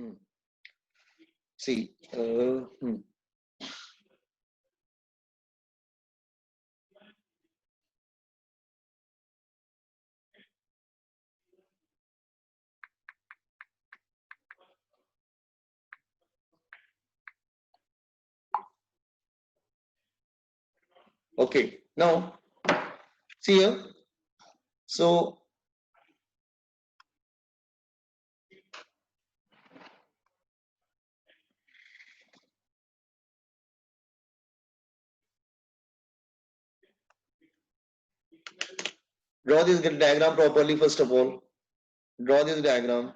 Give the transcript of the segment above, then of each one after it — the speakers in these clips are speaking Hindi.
Hmm. See, okay. Now, see here. So, draw this diagram properly first of all. Draw this diagram.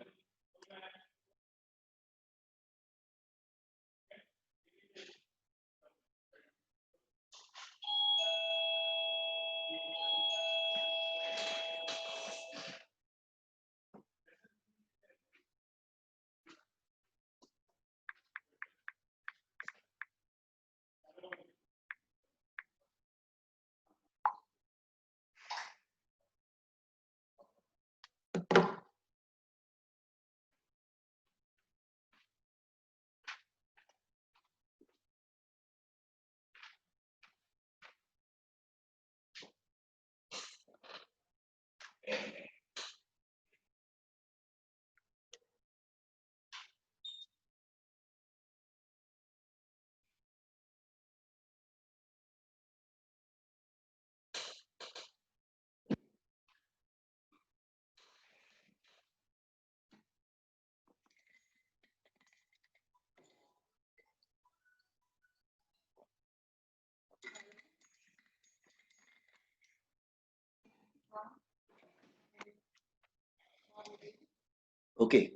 Okay.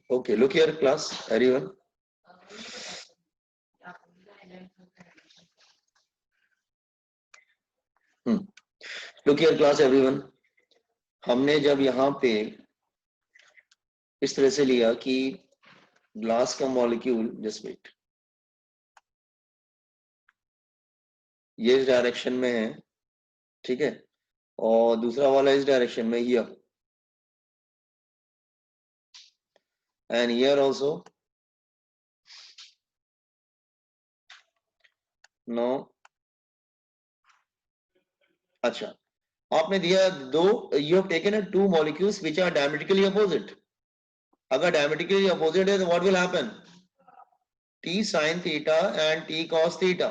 Okay. Look here, class. Everyone. Look here, class. Everyone. हमने जब यहाँ पे इस तरह से लिया कि ग्लास का मॉलिक्यूल, जस्ट वेट, ये इस डायरेक्शन में है, ठीक है, और दूसरा वाला इस डायरेक्शन में, here, and here also. No, अच्छा, आपने दिया दो, you have taken two molecules which are diametrically opposite. अगर डायमेट्रिकली अपोजिट है तो what will happen? T sine theta and T cos theta.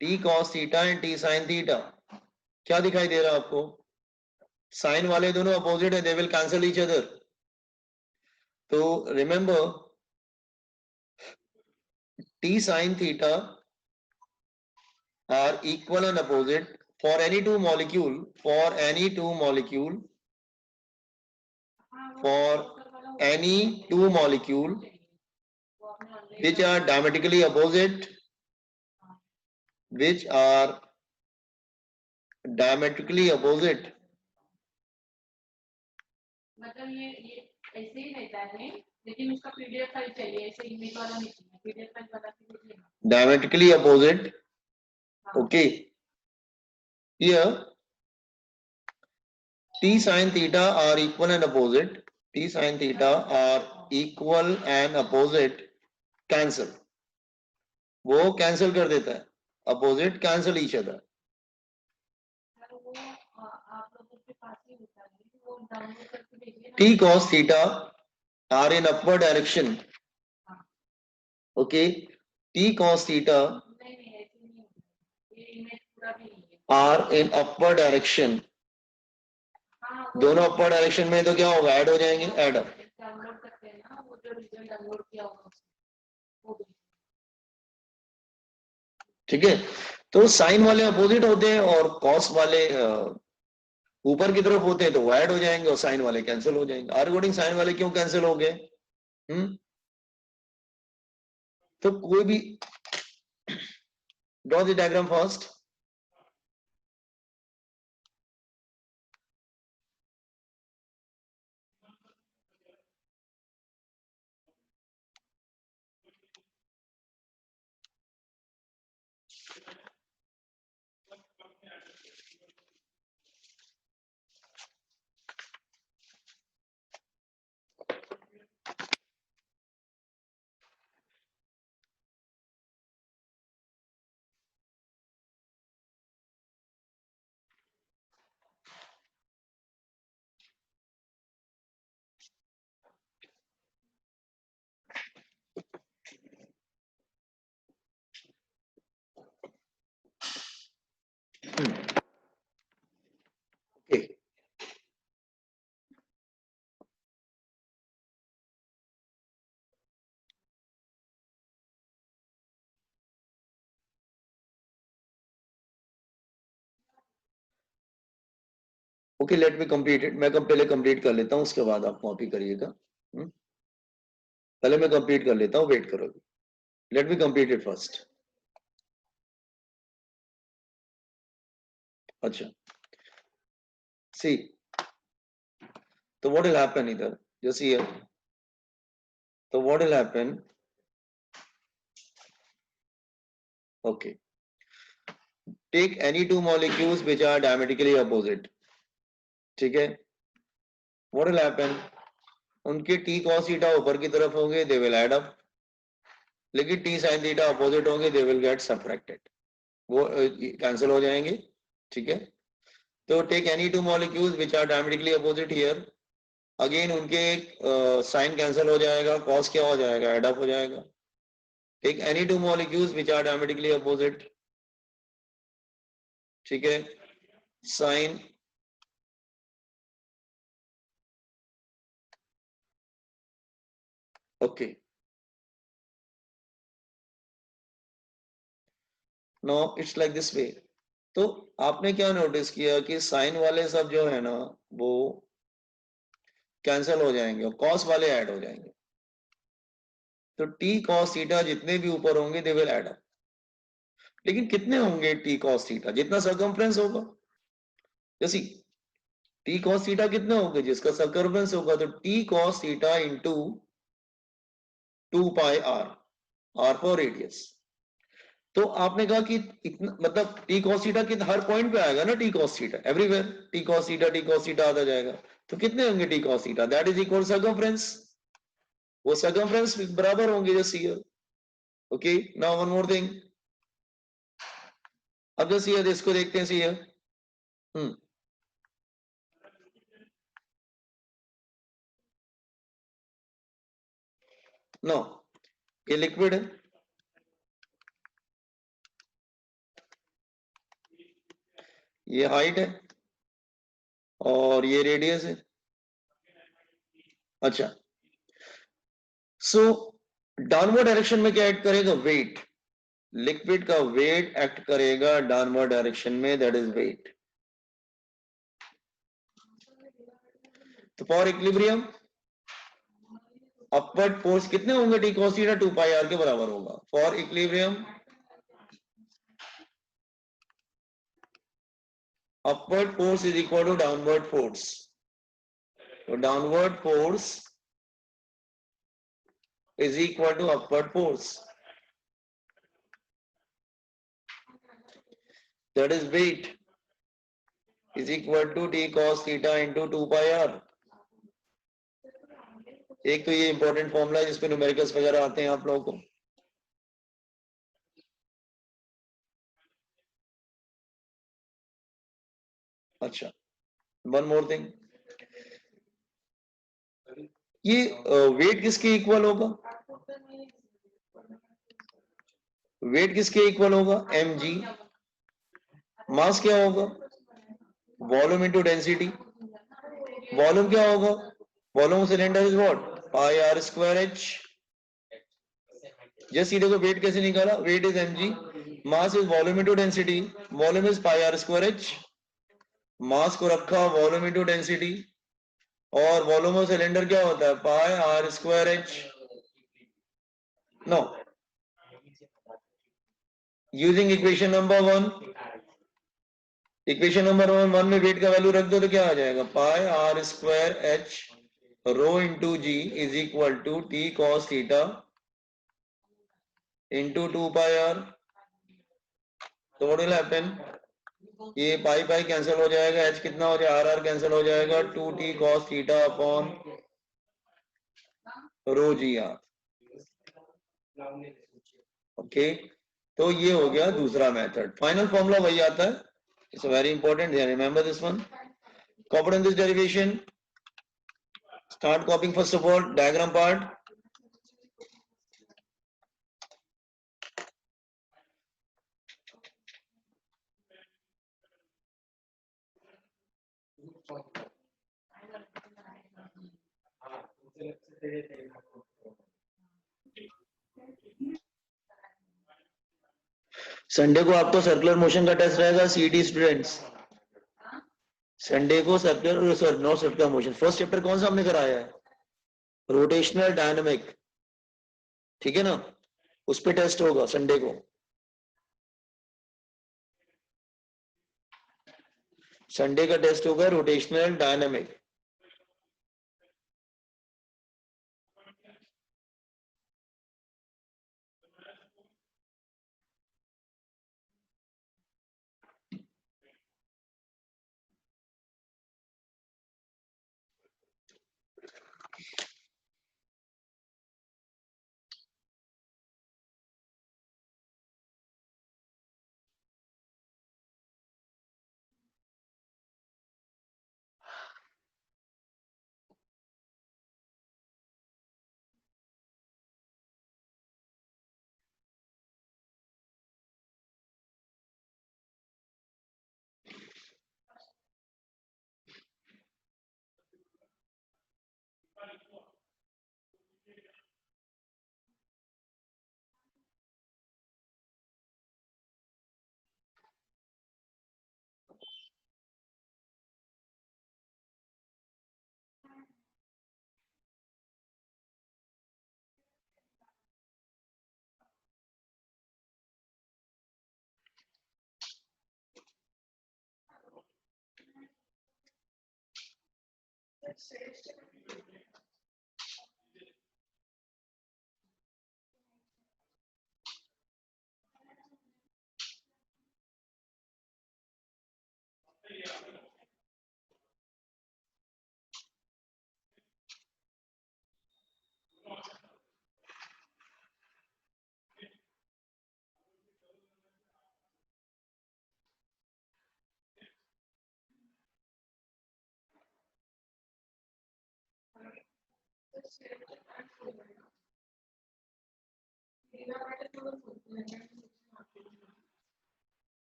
T cos theta and T sine theta. क्या दिखाई दे रहा है आपको? साइन वाले दोनों अपोजिट है, they will cancel each other. तो remember, T sine theta are equal and opposite for any two molecule, for any two molecule, for any two molecule which are diametrically opposite, which are diametrically opposite. मतलब ये ऐसे ही रहता है, लेकिन उसका पीडीएफ फाइल चाहिए, ऐसे इमेज वाला नहीं चाहिए, पीडीएफ फाइल बना के भेजिए. Diametrically opposite. Okay. Here t sin theta are equal and opposite. T sin theta are equal and opposite. Cancel. वो कैंसिल कर देता है. Opposite cancel each other. T cos theta are in upward direction. Okay. T cos theta are in upward direction. दोनों upward direction में तो क्या होगा? ऐड हो जाएंगे. Add up. ठीक है. तो साइन वाले अपोजिट होते हैं और कॉस वाले ऊपर की तरफ होते हैं, तो वो ऐड हो जाएंगे और साइन वाले कैंसिल हो जाएंगे. आर रिकॉर्डिंग साइन वाले क्यों कैंसिल हो गए? तो कोई भी draw the diagram first. Okay, late me complete it. मैं पहले कंप्लीट कर लेता हूँ, उसके बाद आप कॉपी करिएगा। पहले मैं कंप्लीट कर लेता हूँ, वेट करो। Let me complete it first. अच्छा, सी, तो व्हाट विल हैपन इधर, जस्ट हियर, तो what will happen, okay, take any two molecules which are diametrically opposite, ठीक है। व्हाट विल हैपन, उनके टी कॉस थीटा ऊपर की तरफ होंगे, दे विल ऐड अप, लेकिन टी साइन थीटा अपोजिट होंगे, दे विल गेट सबट्रैक्टेड, वो कैंसिल हो जाएंगे, ठीक है। तो take any two molecules which are diametrically opposite here, again उनके साइन कैंसिल हो जाएगा, कॉस क्या हो जाएगा, ऐड अप हो जाएगा। Take any two molecules which are diametrically opposite, ठीक है, sine okay. No it's like this way. तो आपने क्या नोटिस किया कि साइन वाले सब जो है ना वो कैंसिल हो जाएंगे और कॉस वाले ऐड हो जाएंगे। तो टी कॉस थीटा जितने भी ऊपर होंगे दे विल ऐड अप, लेकिन कितने होंगे टी कॉस थीटा, जितना सर्कमफ्रेंस होगा। जैसे टी कॉस थीटा कितने होंगे, जिसका सर्कमफ्रेंस होगा, तो T cos theta into 2 pi r, r for radius. तो आपने कहा कि इतना मतलब टी कॉस थीटा कितना हर पॉइंट पे आएगा ना, T cos theta everywhere, T cos theta आता जाएगा। तो कितने होंगे T cos theta, that is equal circumference, वो सर्कमफ्रेंस बराबर होंगे जैसे here. Okay, now one more thing, अब जैसे हियर इसको देखते हैं, सी हियर, नो, ये लिक्विड है, ये हाइट है और ये रेडियस है। अच्छा, सो डाउनवर्ड डायरेक्शन में क्या ऐड करेगा, वेट, लिक्विड का वेट एक्ट करेगा डाउनवर्ड डायरेक्शन में, दैट इज वेट। तो फॉर इक्विलिब्रियम अपवर्ड फोर्स कितने होंगे, T cos theta 2 pi r के बराबर होगा। For equilibrium upward force is equal to downward force, तो downward force is equal to upward force, that is weight is equal to t cos theta into 2 pi r। एक तो ये इंपॉर्टेंट फॉर्मूला है जिसमें न्यूमेरिकल्स वगैरह आते हैं आप लोगों को। अच्छा, वन मोर थिंग, ये वेट किसके इक्वल होगा, वेट किसके इक्वल होगा, mg, मास क्या होगा, वॉल्यूम इनटू डेंसिटी, वॉल्यूम क्या होगा, volume cylinder is what, pi R square H. जैसे देखो वेट कैसे निकाला, weight is mg, mass is volume into density, volume is pi R square H, mass को रखा वॉल्यूम इनटू डेंसिटी, और वॉल्यूम ऑफ सिलेंडर क्या होता है, pi R square H. No, using equation number 1, equation number 1 में वेट का वैल्यू रख दो तो क्या आ जाएगा, pi R square H rho into G is equal to T cos theta into 2 pi R. तो व्हाट विल हैपन, ये पाई पाई कैंसिल हो जाएगा, एच कितना हो जाएगा, आर आर कैंसिल हो जाएगा, 2t cos theta upon rho g r. Okay, तो ये हो गया दूसरा मेथड, फाइनल फॉर्मूला वही आता है, it's very important, remember this one, copy on this derivation, start कॉपिंग first of all diagram part. Sunday को आपको सर्कुलर मोशन का टेस्ट रहेगा सीईटी स्टूडेंट्स, संडे को circular, sorry not circular motion, first chapter कौन सा हमने कराया है? रोटेशनल डायनेमिक, ठीक है ना, उस पे टेस्ट होगा संडे को। संडे का टेस्ट होगा rotational dynamic.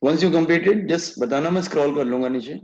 Once you completed just बताना, मैं स्क्रॉल कर लूंगा नीचे।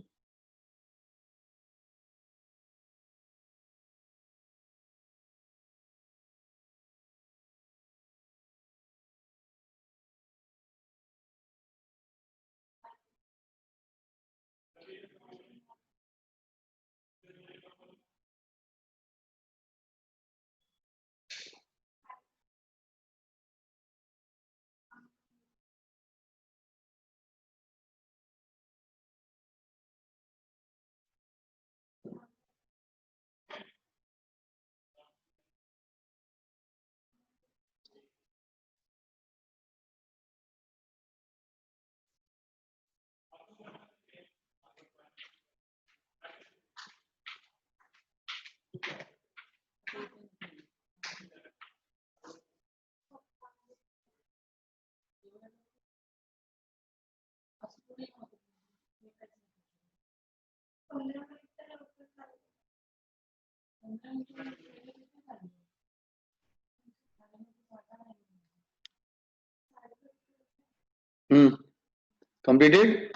कंप्लीटेड।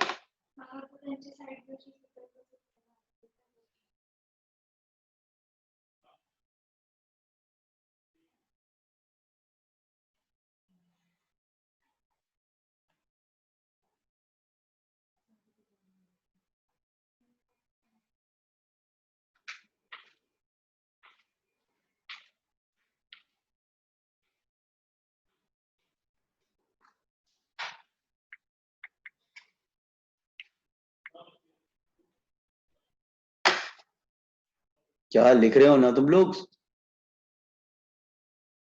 क्या लिख रहे हो ना तुम लोग?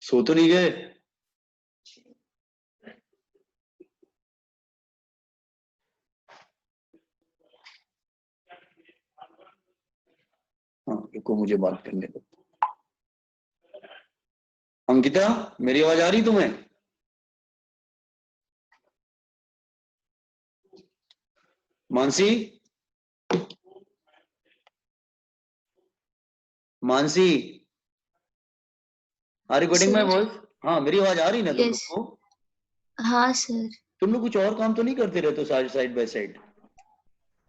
सो तो नहीं गए? हाँ रुको, मुझे बात करने दो। अंकिता, मेरी आवाज आ रही तुम्हें? Mansi, Mansi, are you getting my sir. Voice? हाँ, मेरी आवाज आ रही ना तुम लोग यस। को? हाँ सर। तुम लोग कुछ और काम तो नहीं करते रहते साइड बाय साइड?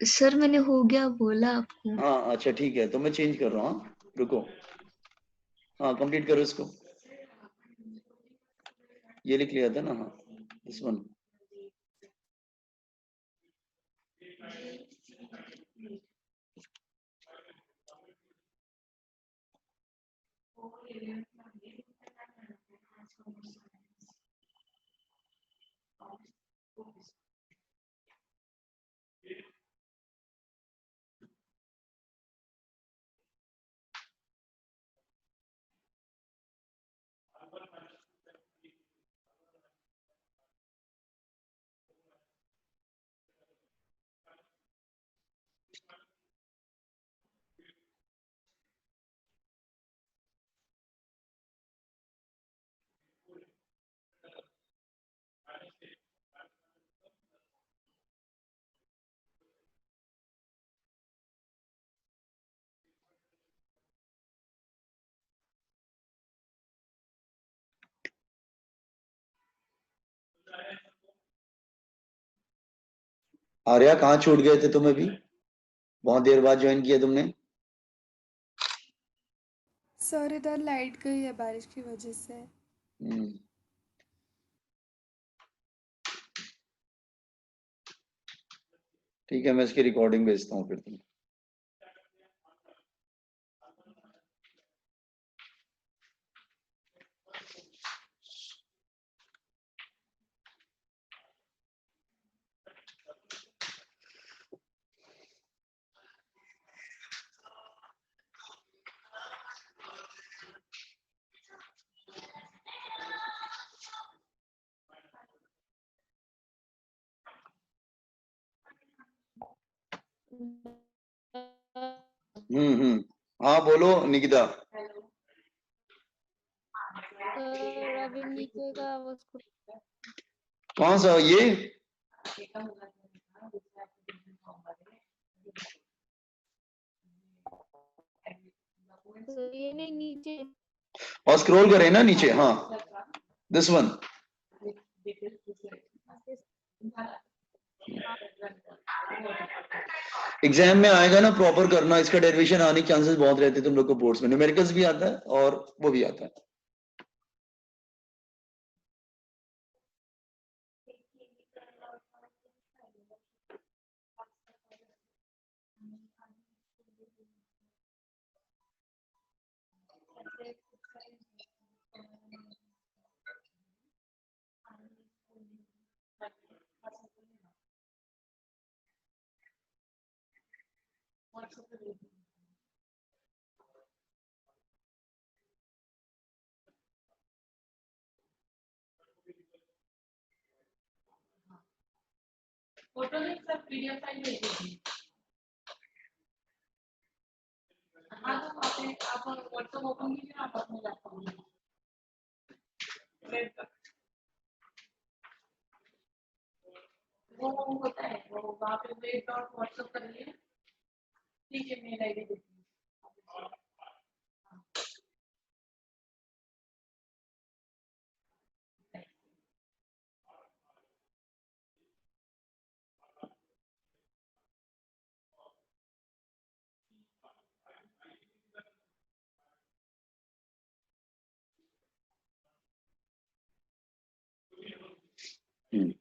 सर मैंने हो गया बोला आपको। हाँ अच्छा ठीक है, तो मैं चेंज कर रहा हूँ। हाँ, रुको। हाँ कंप्लीट करो इसको। ये लिख लिया था ना? हाँ, दिस वन। आर्या, कहाँ छूट गए थे तुम अभी? बहुत देर बाद ज्वाइन किया तुमने। सर इधर लाइट गई है बारिश की वजह से। हम्म, ठीक है, मैं इसकी रिकॉर्डिंग भेजता हूँ फिर तुम। हाँ बोलो निकिता। सर अभी नीचे का वो उसको कौन सा ये? ये नहीं नीचे और स्क्रॉल करें ना नीचे। हाँ, दिस वन। एग्जाम में आएगा ना, प्रॉपर करना। इसका डेरिवेशन आने के चांसेस बहुत रहते हैं तुम लोग को बोर्ड्स में। न्यूमेरिकल्स भी आता है और वो भी आता है। फोटो नहीं सर, पीडीएफ फाइल भेज दीजिए। हाँ तो आप व्हाट्सएप ओपन कीजिए, आप अपने लैपटॉप में वो होता है, वो वहाँ पे वेट डॉट व्हाट्सएप करिए। ठीक है, मेल आईडी दीजिए। हम्म,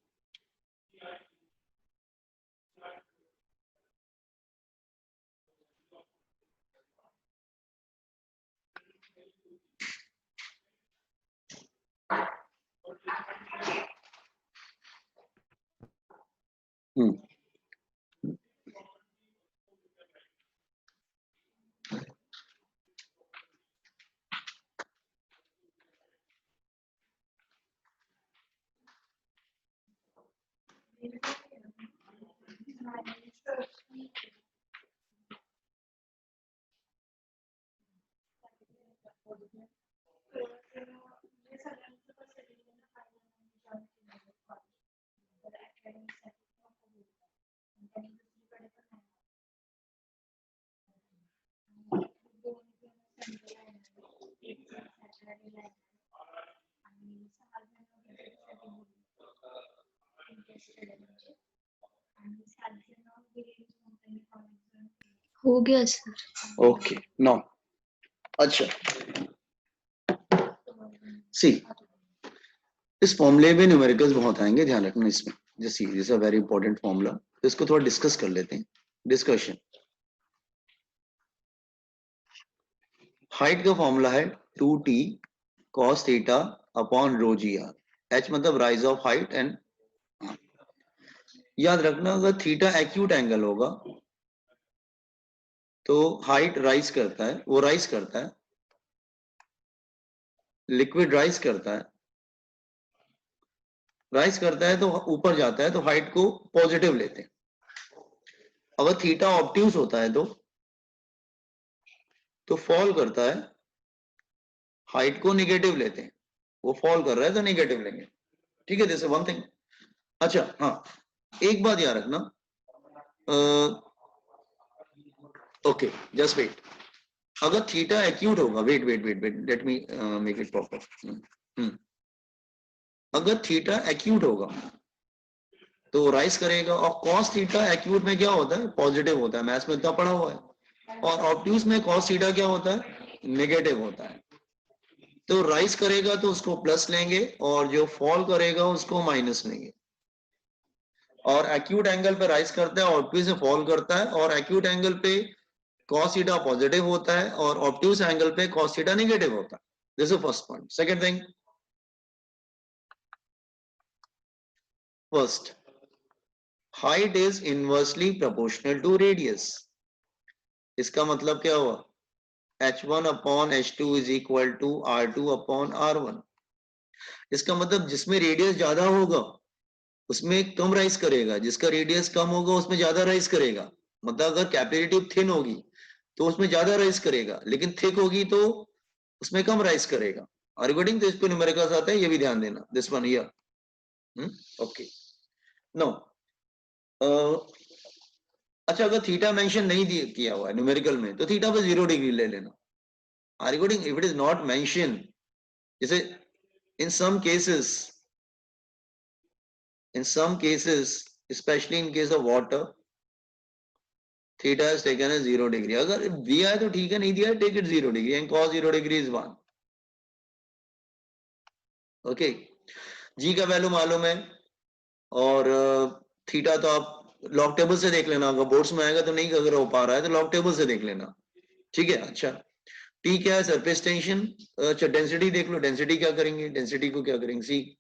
हम्म, हो गया सर। ओके नाउ अच्छा सी इस फॉर्मूले में न्यूमेरिकल्स बहुत आएंगे, ध्यान रखना इसमें। जैसे this a very important formula, तो इसको थोड़ा डिस्कस कर लेते हैं। डिस्कशन, हाइट का फॉर्मूला है 2t cos theta upon rho g r. h मतलब राइज ऑफ हाइट एंड याद रखना अगर थीटा एक्यूट एंगल होगा तो हाइट राइज करता है, वो राइज करता है, लिक्विड राइज करता है, राइज करता है तो ऊपर जाता है, तो हाइट को पॉजिटिव लेते हैं। अगर थीटा ऑब्ट्यूज होता है तो फॉल करता है, हाइट को निगेटिव लेते हैं। वो फॉल कर रहा है तो निगेटिव लेंगे, ठीक है, जैसे वन थिंग। अच्छा हाँ, एक बात याद रखना, ओके जस्ट वेट, अगर थीटा एक्यूट होगा, wait wait wait wait let me make it proper. अगर थीटा एक्यूट होगा तो राइज करेगा, और कॉस थीटा एक्यूट में क्या होता है, पॉजिटिव होता है, मैथ्स में इतना पढ़ा हुआ है। और ऑब्ट्यूज में कॉस थीटा क्या होता है, नेगेटिव होता है। तो राइज करेगा तो उसको प्लस लेंगे, और जो फॉल करेगा उसको माइनस लेंगे। और एक्यूट एंगल पे राइज करता है, ऑब्ट्यूज से फॉल करता है, और एक्यूट एंगल पे cos थीटा पॉजिटिव होता है, और ऑब्ट्यूज एंगल पे cos थीटा नेगेटिव होता है। This is first point. Second thing, first, height is inversely proportional to radius. इसका मतलब क्या हुआ, h1 upon h2 is equal to r2 upon r1। इसका मतलब जिसमें रेडियस ज्यादा होगा उसमें कम राइज करेगा, जिसका रेडियस कम होगा उसमें ज्यादा राइज करेगा। मतलब अगर कैपिलरी थिन होगी तो उसमें ज्यादा राइज करेगा, लेकिन थिक होगी तो उसमें कम राइज करेगा। अकॉर्डिंग तो इसको न्यूमेरिकल्स आता है, ये भी ध्यान देना, this one here. Okay no, अच्छा अगर थीटा मेंशन नहीं किया हुआ है न्यूमेरिकल में तो थीटा पे 0 डिग्री ले लेना। According if it is not mention, जैसे in some cases especially in case of water, theta is taken as 0 degree। अगर दिया है तो ठीक है, नहीं दिया है take it 0 degree, and cos 0 degree is 1। Okay, जी का वैल्यू मालूम है, और थीटा तो आप लॉग टेबल से देख लेना, अगर बोर्ड्स में आएगा तो नहीं, अगर हो पा रहा है तो लॉग टेबल से देख लेना, ठीक है। अच्छा टी क्या है, सरफेस टेंशन। अच्छा डेंसिटी देख लो, डेंसिटी क्या करेंगे, डेंसिटी को क्या करेंगे, सी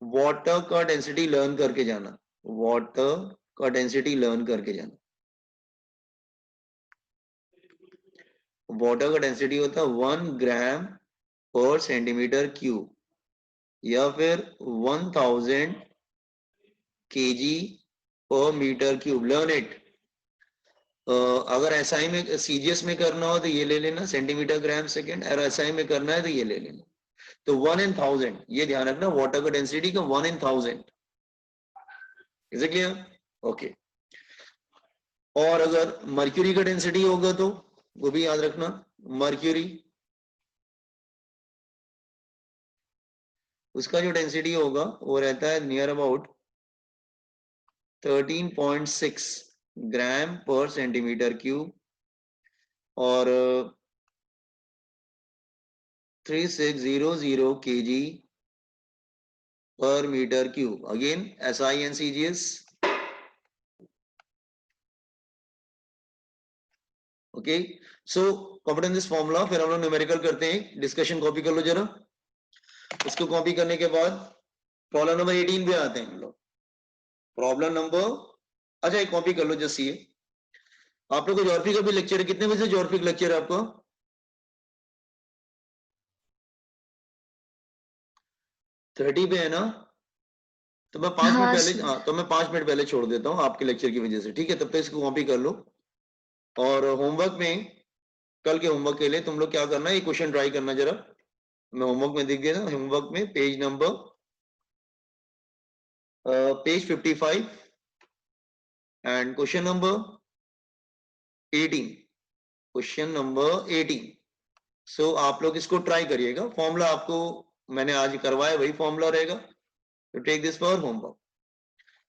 वाटर का डेंसिटी लर्न करके जाना, वाटर का डेंसिटी लर्न करके जाना। वाटर का डेंसिटी होता है 1 ग्राम पर सेंटीमीटर क्यूब, या फिर 1000 केजी पर मीटर क्यूब। Learn it. अगर एसआई में सीजीएस में करना हो तो ये ले लेना, सेंटीमीटर ग्राम सेकेंड, और एसआई में करना है तो ये ले लेना। तो 1 in 1000, ये ध्यान रखना, वाटर का डेंसिटी का 1 in 1000। Is it clear? Okay. और अगर मर्क्यूरी का डेंसिटी होगा तो वो भी याद रखना, मर्क्यूरी उसका जो डेंसिटी होगा वो रहता है नियर अबाउट 13.6 ग्राम पर सेंटीमीटर क्यूब, और 3600 केजी पर metre cube. Again SI and CGS. Okay, so competence this formula, फिर हम लोग न्यूमेरिकल करते हैं। डिस्कशन कॉपी कर लो जरा, इसको कॉपी करने के बाद प्रॉब्लम नंबर 18 पे आते हैं हम लोग। प्रॉब्लम नंबर, अच्छा एक कॉपी कर लो जस्ट ये। आप लोग को ज्योग्राफी का भी लेक्चर है, कितने बजे ज्योग्राफी का लेक्चर है आपको? 30 पे है ना? तो मैं 5 मिनट हाँ पहले, सर। हाँ तो मैं 5 मिनट पहले छोड़ देता हूँ आपके लेक्चर की वजह से, ठीक है। तब तक इसको कॉपी कर लो, और होमवर्क में कल के होमवर्क के लिए तुम लोग क्या करना है, ये क्वेश्चन ट्राई करना जरा, मैं होमवर्क में दिख गया ना, होमवर्क में page number page 55 and question number 18, question number 18। सो आप लोग इसको ट्राई करिएगा, फॉर्मूला आपको मैंने आज करवाया वही फॉर्मूला रहेगा, तो टेक दिस फॉर होमवर्क।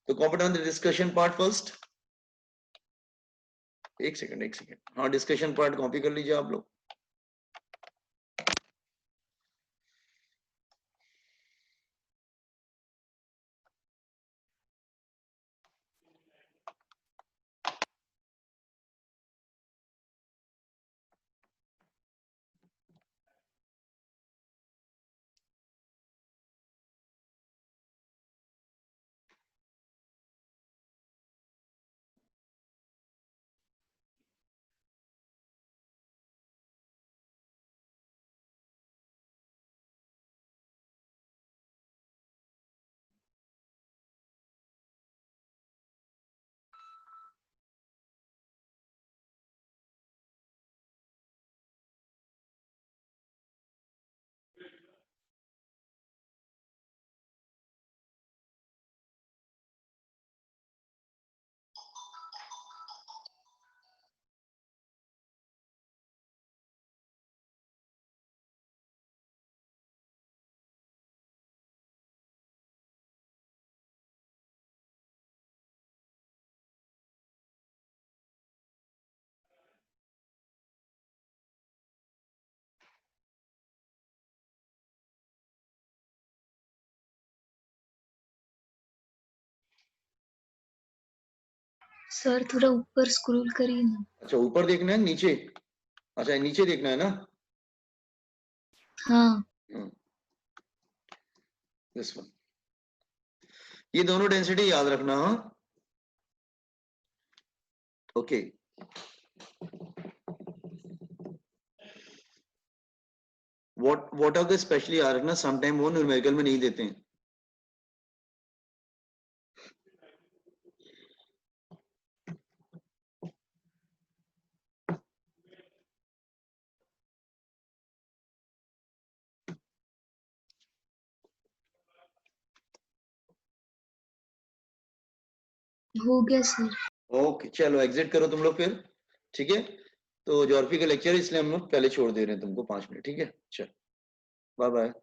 तो copy down the discussion part first. एक सेकंड, हाँ डिस्कशन पार्ट कॉपी कर लीजिए आप लोग। सर थोड़ा ऊपर स्क्रॉल करिए ना। अच्छा ऊपर देखना है नीचे, अच्छा नीचे देखना है ना, हाँ दिस वन। ये दोनों डेंसिटी याद रखना, हाँ okay. What are the specially याद रखना, समटाइम वो न्यूमेरिकल में नहीं देते हैं। हो गया सर। ओके चलो एग्जिट करो तुम लोग फिर, ठीक है। तो ज्योग्राफी का लेक्चर इसलिए हम लोग पहले छोड़ दे रहे हैं तुमको 5 मिनट, ठीक है। चलो बाय बाय।